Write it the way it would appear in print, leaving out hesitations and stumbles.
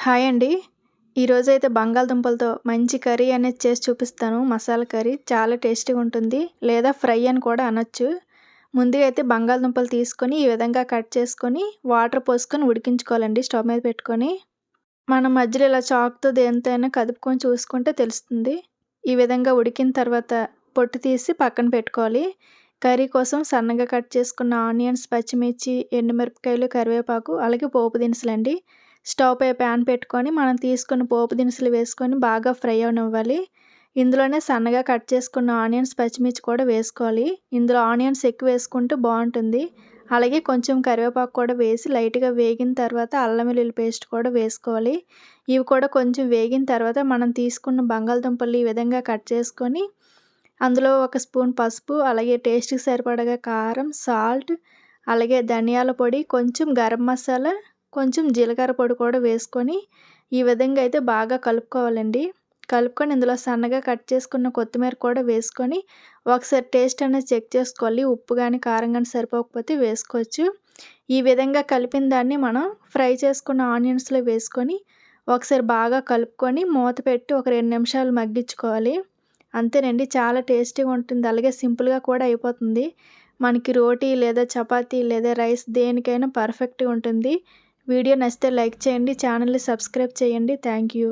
Hi అండి. ఈరోజైతే బంగాళదుంపలతో మంచి కర్రీ అనేది చేసి చూపిస్తాను. మసాలా కర్రీ చాలా టేస్టీగా ఉంటుంది. లేదా ఫ్రై అని కూడా అనొచ్చు. ముందుగా అయితే బంగాళదుంపలు తీసుకొని ఈ విధంగా కట్ చేసుకొని వాటర్ పోసుకొని ఉడికించుకోవాలండి స్టవ్ మీద పెట్టుకొని. మనం మధ్యలో ఇలా చాకుతో దేనితో అయినా కదుపుకొని చూసుకుంటే తెలుస్తుంది. ఈ విధంగా ఉడికిన తర్వాత పొట్టు తీసి పక్కన పెట్టుకోవాలి. కర్రీ కోసం సన్నగా కట్ చేసుకున్న ఆనియన్స్, పచ్చిమిర్చి, ఎండుమిరపకాయలు, కరివేపాకు అలాగే పోపు దినుసులండి. స్టవ్ పై ప్యాన్ పెట్టుకొని మనం తీసుకున్న పోపు దినుసులు వేసుకొని బాగా ఫ్రై అవ్వనివ్వాలి. ఇందులోనే సన్నగా కట్ చేసుకున్న ఆనియన్స్, పచ్చిమిర్చి కూడా వేసుకోవాలి. ఇందులో ఆనియన్స్ ఎక్కువ వేసుకుంటే బాగుంటుంది. అలాగే కొంచెం కరివేపాకు కూడా వేసి లైట్గా వేగిన తర్వాత అల్లం వెల్లుల్లి పేస్ట్ కూడా వేసుకోవాలి. ఇవి కూడా కొంచెం వేగిన తర్వాత మనం తీసుకున్న బంగాళదుంపలు ఈ విధంగా కట్ చేసుకొని అందులో ఒక స్పూన్ పసుపు, అలాగే టేస్ట్‌కి సరిపడగా కారం, సాల్ట్, అలాగే ధనియాల పొడి, కొంచెం గరం మసాలా, కొంచెం జీలకర్ర పొడి కూడా వేసుకొని ఈ విధంగా అయితే బాగా కలుపుకోవాలండి. కలుపుకొని ఇందులో సన్నగా కట్ చేసుకున్న కొత్తిమీర కూడా వేసుకొని ఒకసారి టేస్ట్ అనేది చెక్ చేసుకోవాలి. ఉప్పు కానీ, కారం కానీ సరిపోకపోతే వేసుకోవచ్చు. ఈ విధంగా కలిపిన దాన్ని మనం ఫ్రై చేసుకున్న ఆనియన్స్‌లో వేసుకొని ఒకసారి బాగా కలుపుకొని మూత పెట్టి ఒక 2 నిమిషాలు మగ్గించుకోవాలి. అంతేనండి, చాలా టేస్టీగా ఉంటుంది. అలాగే సింపుల్‌గా కూడా అయిపోతుంది. మనకి రోటీ లేదా చపాతీ లేదా రైస్ దేనికైనా పర్ఫెక్ట్‌గా ఉంటుంది. వీడియో నచ్చితే లైక్ చేయండి. ఛానల్‌ని సబ్స్క్రైబ్ చేయండి. Thank you.